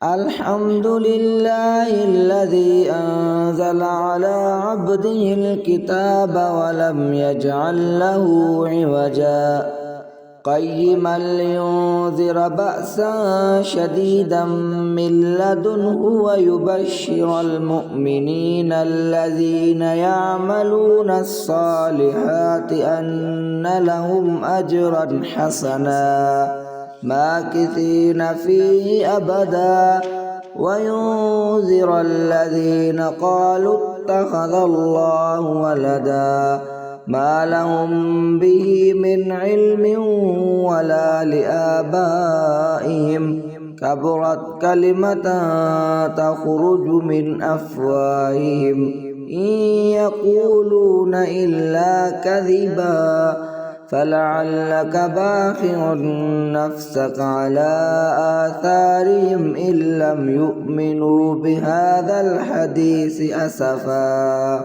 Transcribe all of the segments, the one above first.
الحمد لله الذي أنزل على عبده الكتاب ولم يجعل له عوجا قيما لينذر بأسا شديدا من لدنه ويبشر المؤمنين الذين يعملون الصالحات أن لهم أجرا حسنا ماكثين فيه أبدا وينذر الذين قالوا اتخذ الله ولدا ما لهم به من علم ولا لآبائهم كبرت كلمة تخرج من أفواههم إن يقولون إلا كذبا فلعلك باخع نفسك على آثارهم إن لم يؤمنوا بهذا الحديث أسفا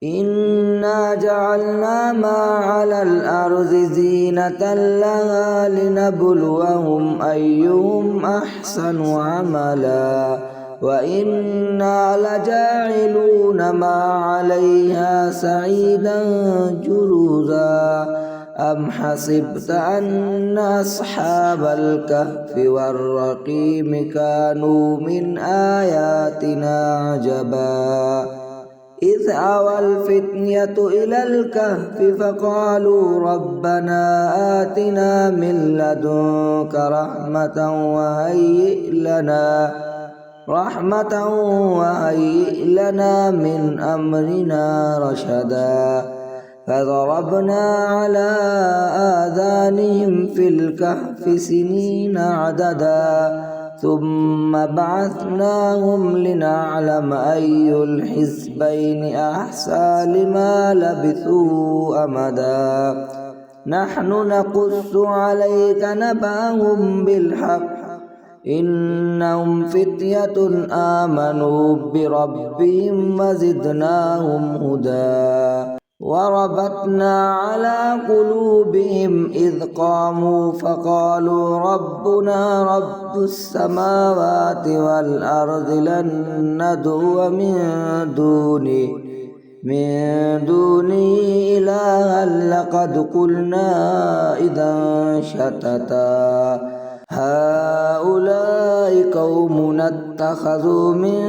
إنا جعلنا ما على الأرض زينة لها لنبلوهم أيهم أحسن عملا وإنا لجاعلون ما عليها سعيدا جرزا أم حسبت أن أصحاب الكهف والرقيم كانوا من آياتنا عجبا إذ أوى الفتية إلى الكهف فقالوا ربنا آتنا من لدنك رحمة وهيئ لنا من أمرنا رشدا فضربنا على آذانهم في الكهف سنين عددا ثم بعثناهم لنعلم أي الحزبين أحصى لما لبثوا أمدا نحن نقص عليك نبأهم بالحق إنهم فتية آمنوا بربهم وزدناهم هدى وربطنا على قلوبهم إذ قاموا فقالوا ربنا رب السماوات والأرض لن ندعو من دونه إلها لقد قلنا إذا شتتا هؤلاء قومنا اتخذوا من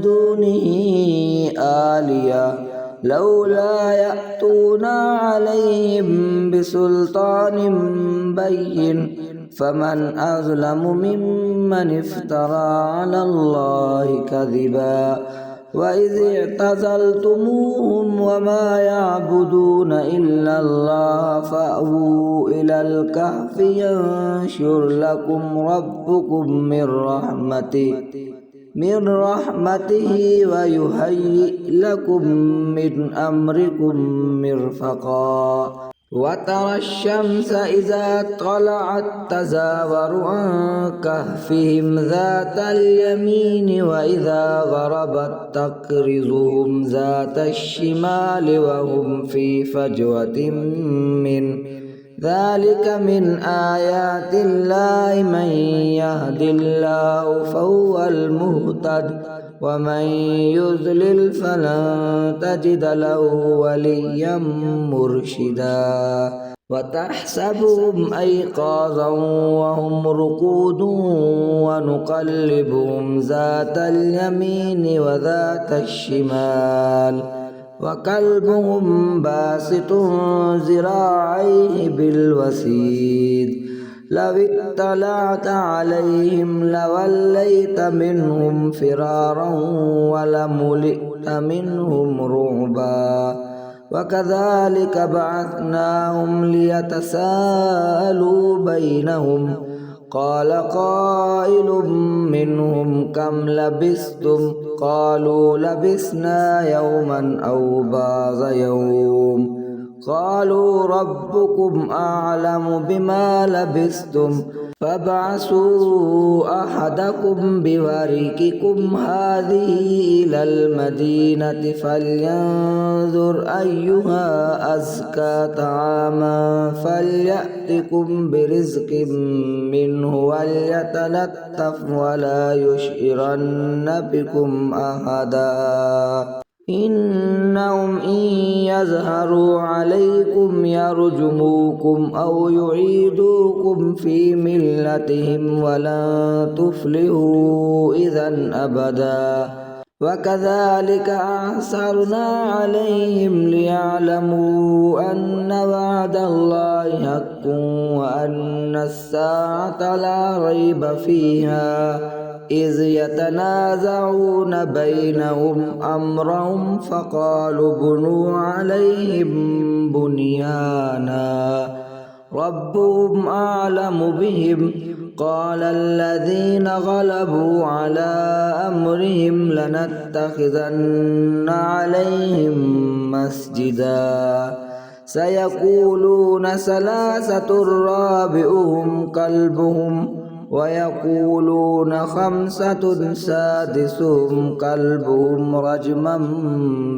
دونه آلهة لولا يأتون عليهم بسلطان بين فمن أظلم ممن افترى على الله كذبا وإذ اعتزلتموهم وما يعبدون إلا الله فأووا إلى الكهف ينشر لكم ربكم من رحمته ويهيئ لكم من أمركم مرفقا وترى الشمس إذا طلعت تزاور عن كهفهم ذات اليمين وإذا غربت تقرضهم ذات الشمال وهم في فجوة من ذلك من آيات الله من يهد الله فهو المهتد ومن يضلل فلن تجد له وليا مرشدا وتحسبهم أيقاظا وهم رقود ونقلبهم ذات اليمين وذات الشمال وكلبهم باسط ذراعيه بالوسيد لو اطلعت عليهم لوليت منهم فرارا ولملئت منهم رعبا وكذلك بعثناهم ليتساءلوا بينهم قال قائل منهم كم لبثتم قالوا لبثنا يوما أو بعض يوم قالوا ربكم أعلم بما لبثتم فابعثوا أحدكم بورقكم هذه إلى المدينة فلينظر أيها أزكى طعاما فليأتكم برزق منه وليتلطف ولا يشعرن بكم أحدا إنهم إن يظهروا عليكم يرجموكم أو يعيدوكم في ملتهم ولن تفلحوا إذا أبدا وكذلك أعثرنا عليهم ليعلموا أن وعد الله حق وأن الساعة لا ريب فيها إذ يتنازعون بينهم أمرهم فقالوا بنوا عليهم بنيانا ربهم أعلم بهم قال الذين غلبوا على أمرهم لنتخذن عليهم مسجدا سيقولون ثلاثة رابعهم كلبهم ويقولون خمسة سادسهم كلبهم رجما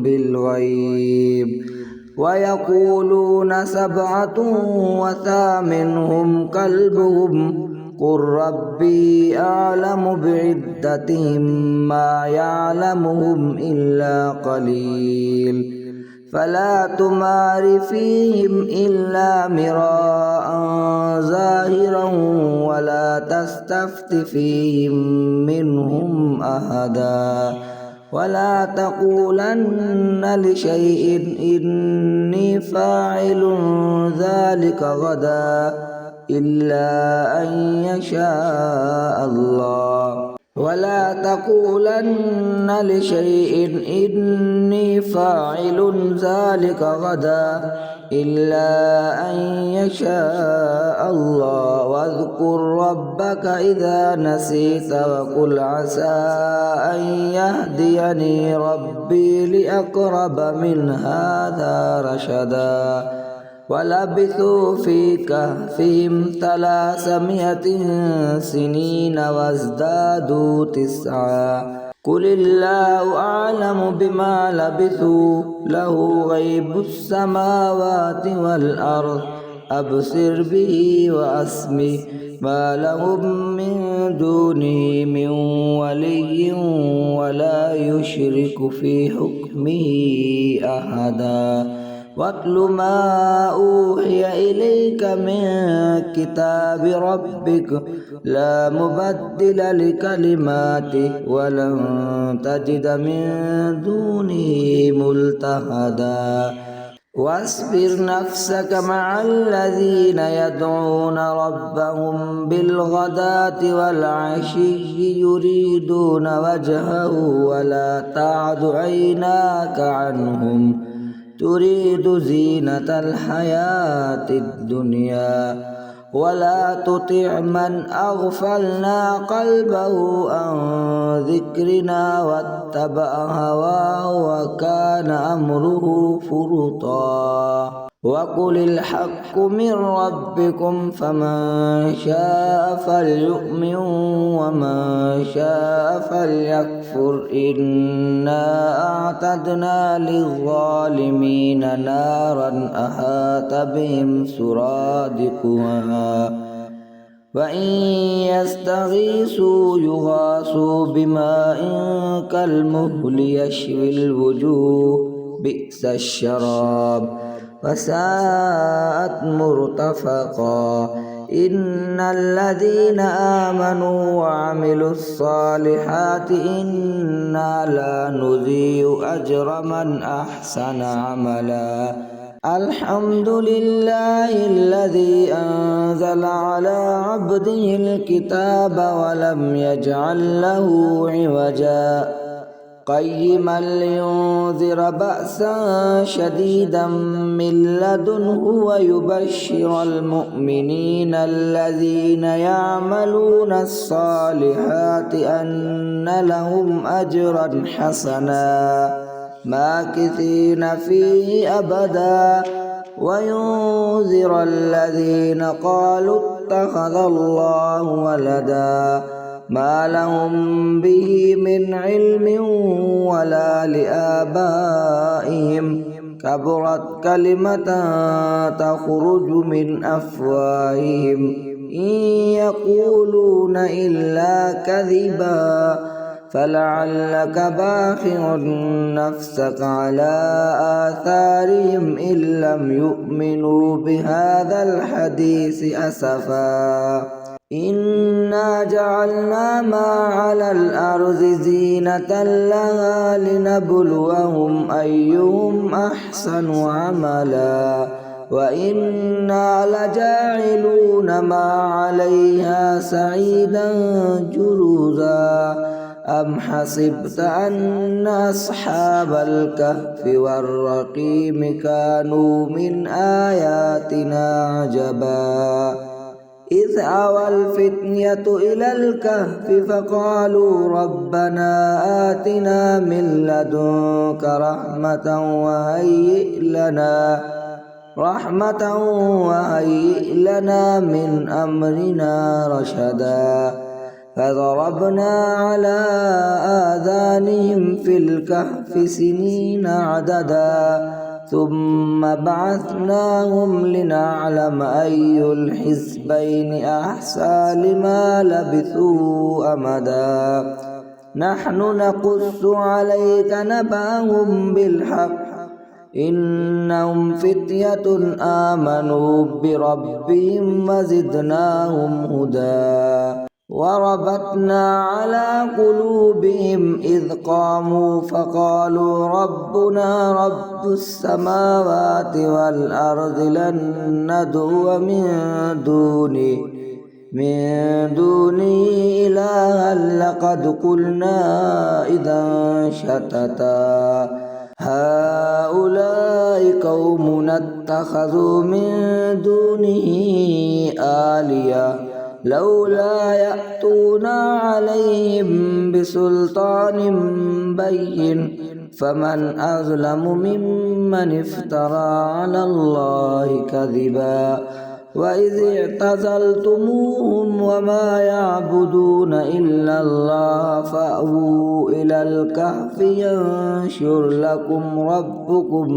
بالغيب ويقولون سبعة وثامنهم كلبهم قل ربي أعلم بعدتهم ما يعلمهم إلا قليل فلا تمار فيهم إلا مراء ظاهرا ولا تستفت فيهم منهم أحدا ولا تقولن لشيء إني فاعل ذلك غدا إلا أن يشاء الله ولا تقولن لشيء إني فاعل ذلك غدا إلا أن يشاء الله واذكر ربك إذا نسيت وقل عسى أن يهديني ربي لأقرب من هذا رشدا ولبثوا في كهفهم 300 سنين وازدادوا 9 قل الله أعلم بما لبثوا له غيب السماوات والأرض أبصر به وأسمع ما لهم من دونه من ولي ولا يشرك في حكمه أحدا واتل ما أوحي إليك من كتاب ربك لا مبدل لكلماته ولن تجد من دونه ملتحدا واصبر نفسك مع الذين يدعون ربهم بالغداة والعشي يريدون وجهه ولا تعد عيناك عنهم تريد زينة الحياة الدنيا ولا تطع من أغفلنا قلبه عن ذكرنا واتبع هواه وكان أمره فرطا وقل الحق من ربكم فمن شاء فليؤمن ومن شاء فليكفر إنا أعتدنا للظالمين نارا أحاط بهم سرادقها وإن يستغيثوا يغاثوا بماء كالمهل يشوي الوجوه بئس الشراب وساءت مرتفقا إن الذين آمنوا وعملوا الصالحات إنا لا نضيع أجر من أحسن عملا الحمد لله الذي أنزل على عبده الكتاب ولم يجعل له عوجا قيما لينذر بأسا شديدا من لدنه ويبشر المؤمنين الذين يعملون الصالحات أن لهم أجرا حسنا ماكثين فيه أبدا وينذر الذين قالوا اتخذ الله ولدا ما لهم به من علم ولا لآبائهم كبرت كلمة تخرج من أفواههم إن يقولون إلا كذبا فلعلك باخع نفسك على آثارهم إن لم يؤمنوا بهذا الحديث أسفا إنا جعلنا ما على الأرض زينة لها لنبلوهم أيهم أحسن عملا وإنا لجاعلون ما عليها سعيدا جرزا أم حسبت أن أصحاب الكهف والرقيم كانوا من آياتنا عجبا إذ أوى الفتية إلى الكهف فقالوا ربنا آتنا من لدنك رحمة وهيئ لنا من أمرنا رشدا فضربنا على آذانهم في الكهف سنين عددا ثم بعثناهم لنعلم أي الحزبين أحصى لما لبثوا أمدا نحن نقص عليك نبأهم بالحق إنهم فتية آمنوا بربهم وزدناهم هدى وربطنا على قلوبهم إذ قاموا فقالوا ربنا رب السماوات والأرض لن ندعو من دونه إلها لقد قلنا إذا شتتا هؤلاء قومنا اتخذوا من دونه آلهة لولا يأتون عليهم بسلطان بين فمن أظلم ممن افترى على الله كذبا وإذ اعتزلتموهم وما يعبدون إلا الله فأووا إلى الكهف ينشر لكم ربكم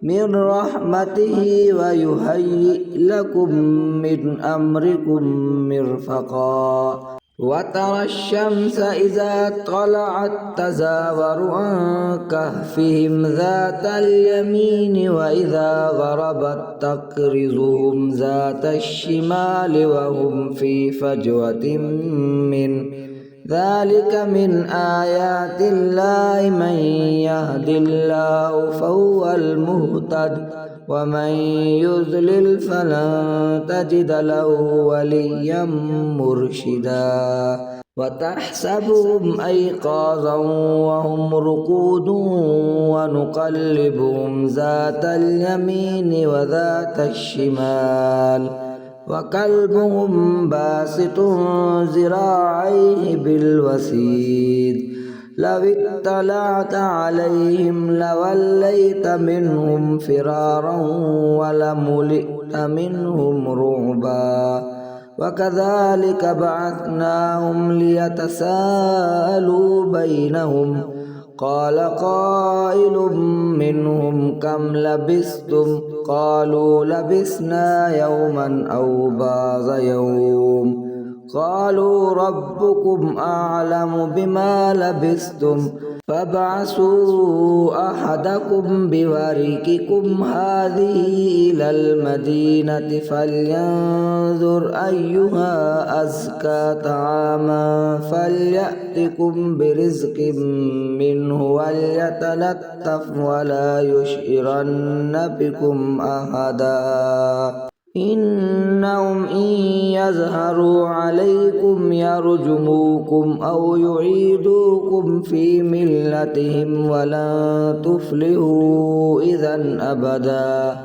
من رحمته ويهيئ لكم من أمركم مرفقا وترى الشمس إذا طلعت تزاور عن كهفهم ذات اليمين وإذا غربت تقرضهم ذات الشمال وهم في فجوة من ذلك من آيات الله من يهد الله فهو المهتد ومن يضلل فلن تجد له وليا مرشدا وتحسبهم أيقاظا وهم رقود ونقلبهم ذات اليمين وذات الشمال وكلبهم باسط ذراعيه بالوسيد لو اطلعت عليهم لوليت منهم فرارا ولملئت منهم رعبا وكذلك بعثناهم ليتساءلوا بينهم قال قائل منهم كم لبثتم قالوا لبثنا يوما أو بعض يوم قالوا ربكم أعلم بما لبثتم فابعثوا أحدكم بورقكم هذه إلى المدينة فلينظر أيها أزكى طعاما فليأتكم برزق منه وليتلطف ولا يشعرن بكم أحدا إنهم إن يظهروا عليكم يرجموكم أو يعيدوكم في ملتهم ولن تفلحوا إذا أبدا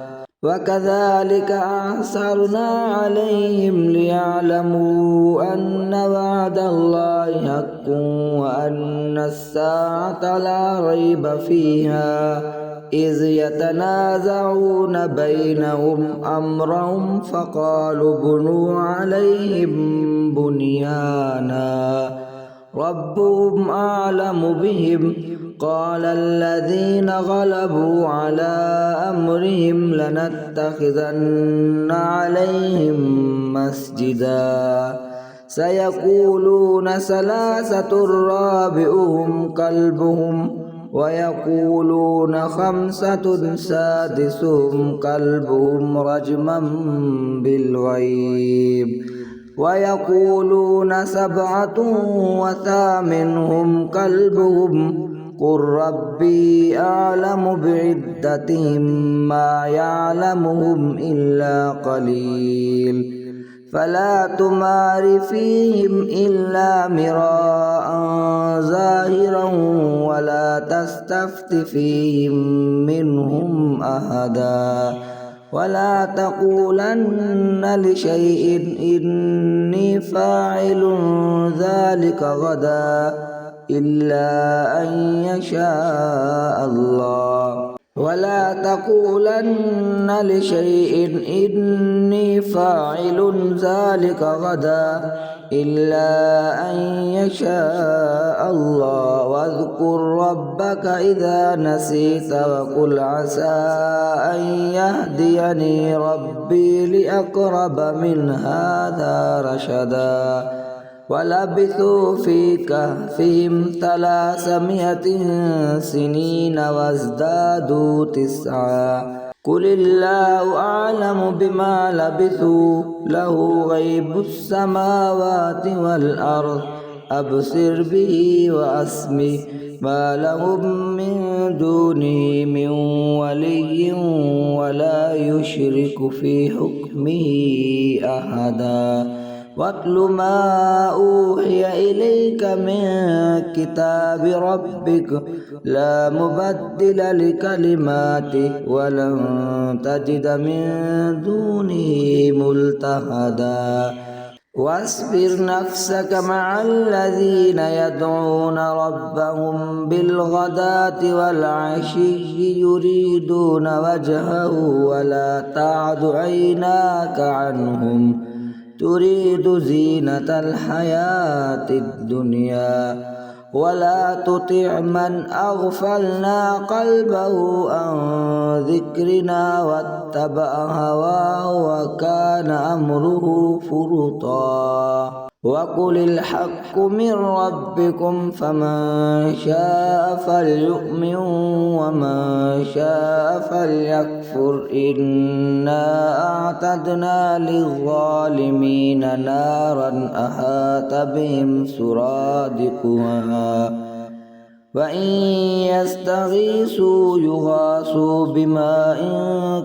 وكذلك أعثرنا عليهم ليعلموا أن وعد الله حق وأن الساعة لا ريب فيها إذ يتنازعون بينهم أمرهم فقالوا بنوا عليهم بنيانا ربهم أعلم بهم قال الذين غلبوا على أمرهم لنتخذن عليهم مسجدا سيقولون ثلاثة رابعهم كلبهم ويقولون خمسة سادسهم كلبهم رجما بالغيب ويقولون سبعة وثامنهم كلبهم قل ربي أعلم بعدتهم ما يعلمهم إلا قليل فلا تمار فيهم إلا مراء ظاهرا ولا تستفت فيهم منهم أحدا ولا تقولن لشيء إني فاعل ذلك غدا إلا أن يشاء الله ولا تقولن لشيء إني فاعل ذلك غدا إلا أن يشاء الله واذكر ربك إذا نسيت وقل عسى أن يهديني ربي لأقرب من هذا رشدا ولبثوا في كهفهم 300 سنين وازدادوا 9 قل الله أعلم بما لبثوا له غيب السماوات والأرض أبصر به وأسمع ما لهم من دونه من ولي ولا يشرك في حكمه أحدا واتل ما أوحي إليك من كتاب ربك لا مبدل لكلماته ولن تجد من دونه ملتحدا واصبر نفسك مع الذين يدعون ربهم بالغداة والعشي يريدون وجهه ولا تعد عيناك عنهم تريد زينة الحياة الدنيا ولا تطع من أغفلنا قلبه عن ذكرنا واتبع هواه وكان أمره فرطا وقل الحق من ربكم فمن شاء فليؤمن ومن شاء فليكفر إنا أعتدنا للظالمين نارا أحاط بهم سرادقها وإن يستغيثوا يغاثوا بماء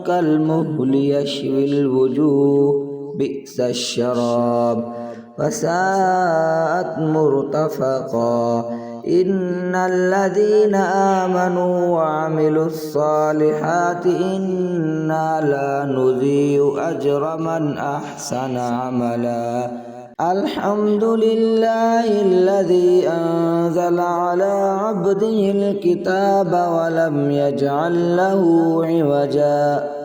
كالمهل يشوي الوجوه بئس الشراب وساءت مرتفقا إن الذين آمنوا وعملوا الصالحات إنا لا نضيع أجر من أحسن عملا الحمد لله الذي أنزل على عبده الكتاب ولم يجعل له عوجا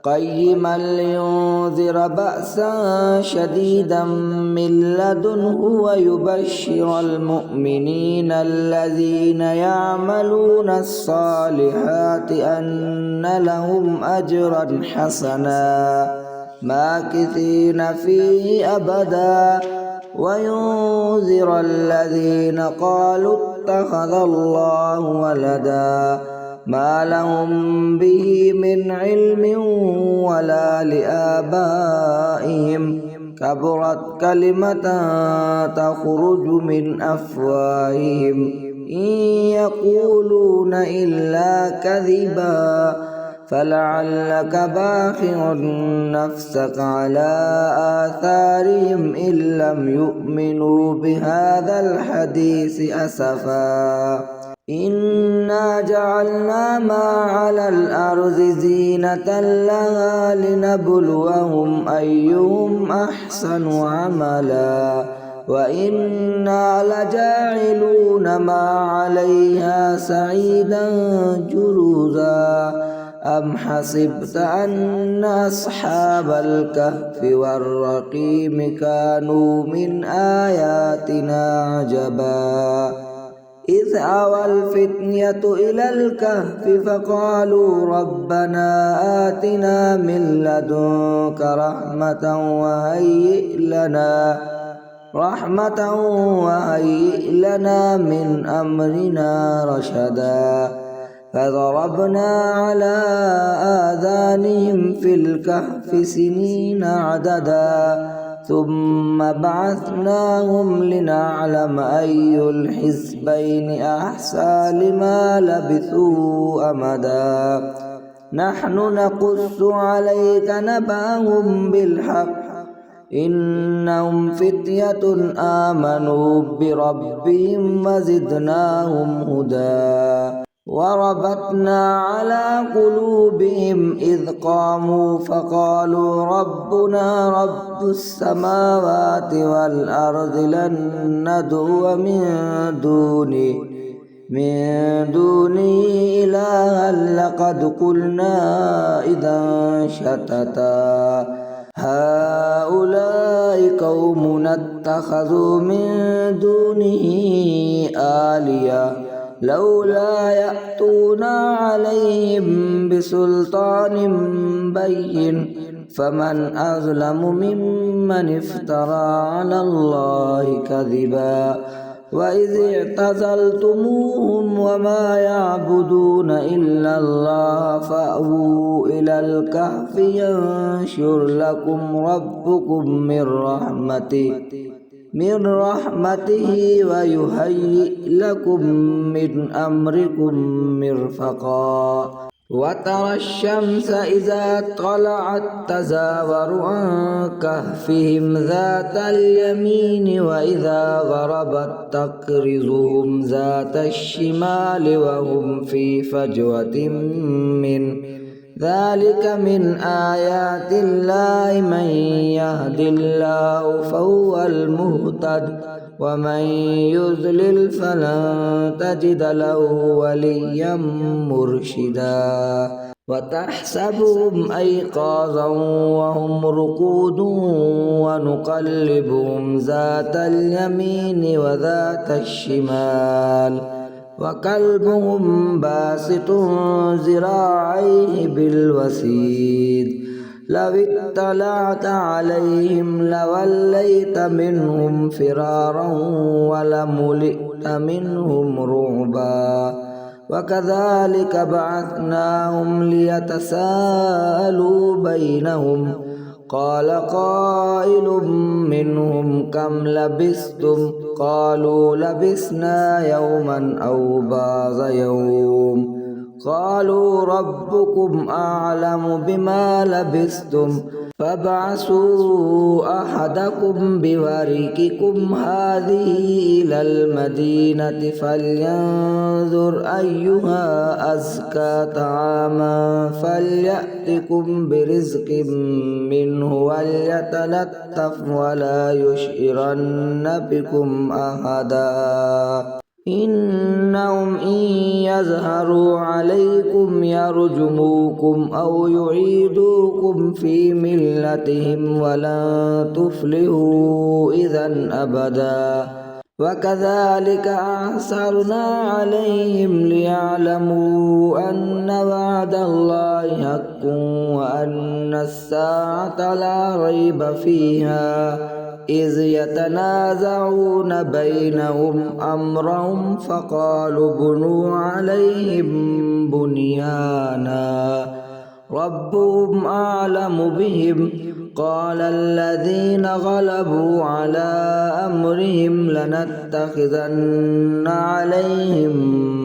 قيما لينذر بأسا شديدا من لدنه ويبشر المؤمنين الذين يعملون الصالحات أن لهم أجرا حسنا ماكثين فيه أبدا وينذر الذين قالوا اتخذ الله ولدا ما لهم به من علم ولا لآبائهم كبرت كلمة تخرج من أفواههم إن يقولون إلا كذبا فلعلك باخع نفسك على آثارهم إن لم يؤمنوا بهذا الحديث أسفا إنا جعلنا ما على الأرض زينة لها لنبلوهم أيهم أحسن عملا وإنا لجاعلون ما عليها سعيدا جرزا عجوزا أم حسبت أن أصحاب الكهف والرقيم كانوا من آياتنا عجبا إذ أوى الفتية إلى الكهف فقالوا ربنا آتنا من لدنك رحمة وهيئ لنا من أمرنا رشدا فضربنا على آذانهم في الكهف سنين عددا ثم بعثناهم لنعلم أي الحزبين أحصى لما لبثوا أمدا نحن نقص عليك نبأهم بالحق إنهم فتية آمنوا بربهم وزدناهم هدى وربطنا على قلوبهم إذ قاموا فقالوا ربنا رب السماوات والأرض لن ندعو من دونه إلها لقد قلنا إذا شتتا هؤلاء قومنا اتخذوا من دونه آلهة لولا يأتون عليهم بسلطان بين فمن أظلم ممن افترى على الله كذبا وإذ اعتزلتموهم وما يعبدون إلا الله فأووا إلى الكهف ينشر لكم ربكم من رحمته ويهيئ لكم من أمركم مرفقا وترى الشمس إذا طلعت تزاور عن كهفهم ذات اليمين وإذا غربت تقرضهم ذات الشمال وهم في فجوة من ذلك من آيات الله من يهد الله فهو المهتد ومن يضلل فلن تجد له وليا مرشدا وتحسبهم أيقاظا وهم رقود ونقلبهم ذات اليمين وذات الشمال وكلبهم باسط ذراعيه بالوسيد لو اطلعت عليهم لوليت منهم فرارا ولملئت منهم رعبا وكذلك بعثناهم ليتساءلوا بينهم قال قائل منهم كم لبثتم قالوا لبثنا يوما أو بعض يوم قالوا ربكم أعلم بما لبثتم فابعثوا أحدكم بورقكم هذه إلى المدينة فلينظر أيها أزكى طعاما فليأتكم برزق منه وليتلطف ولا يشعرن بكم أحدا إنهم إن يظهروا عليكم يرجموكم أو يعيدوكم في ملتهم ولن تفلحوا إذا أبدا وكذلك أعثرنا عليهم ليعلموا أن وعد الله حق وأن الساعة لا ريب فيها إذ يتنازعون بينهم أمرهم فقالوا بنوا عليهم بنيانا ربهم أعلم بهم قال الذين غلبوا على أمرهم لنتخذن عليهم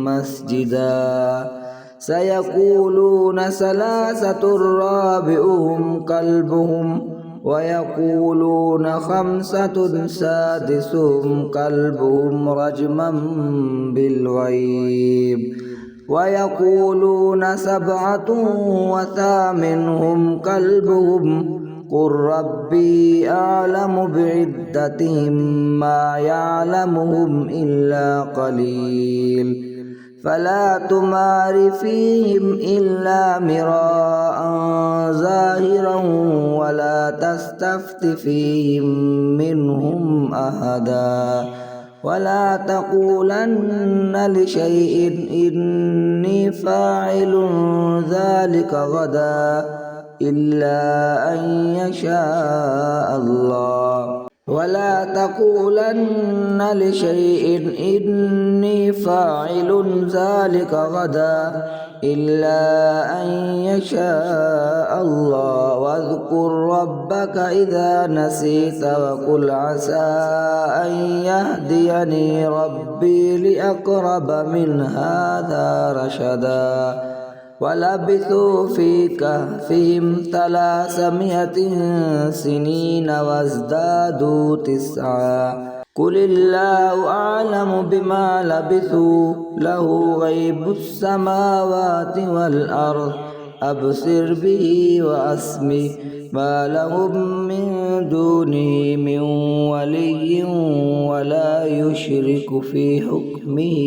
مسجدا سيقولون ثلاثة رابعهم كلبهم ويقولون خمسة سادسهم كلبهم رجما بالغيب ويقولون سبعة وثامنهم كلبهم قل ربي أعلم بعدتهم ما يعلمهم إلا قليل فلا تمار فيهم إلا مراء ظاهرا ولا تستفت فيهم منهم أحدا ولا تقولن لشيء إني فاعل ذلك غدا إلا أن يشاء الله ولا تقولن لشيء إني فاعل ذلك غدا إلا أن يشاء الله واذكر ربك إذا نسيت وقل عسى أن يهديني ربي لأقرب من هذا رشدا ولبثوا في كهفهم 300 سنين وازدادوا 9 قل الله أعلم بما لبثوا له غيب السماوات والأرض أبصر به وأسمع ما لهم من دونه من ولي ولا يشرك في حكمه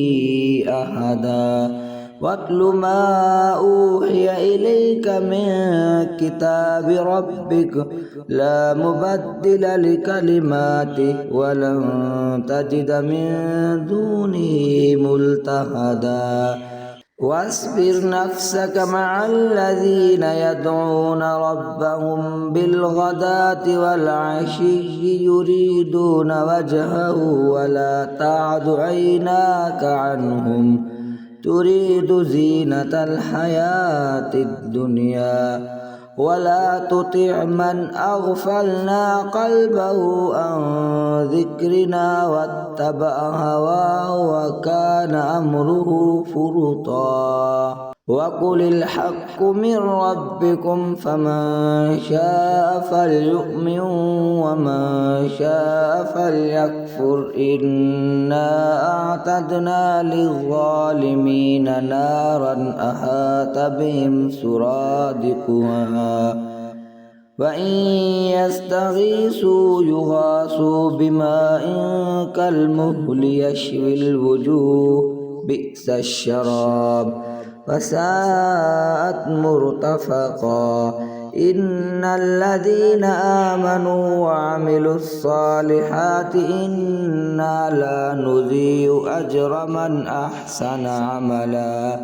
أحدا واتل ما أوحي إليك من كتاب ربك لا مبدل لكلماته ولن تجد من دونه ملتحدا واصبر نفسك مع الذين يدعون ربهم بالغداة والعشي يريدون وجهه ولا تعد عيناك عنهم تريد زينة الحياة الدنيا ولا تطع من أغفلنا قلبه عن ذكرنا واتبع هواه وكان أمره فرطا وقل الحق من ربكم فمن شاء فليؤمن ومن شاء فليكفر إنا أعتدنا للظالمين نارا أحاط بهم سرادقها وإن يستغيثوا يغاثوا بماء كالمهل يشوي الوجوه بئس الشراب وساءت مرتفقا إن الذين آمنوا وعملوا الصالحات إنا لا نضيع أجر من أحسن عملا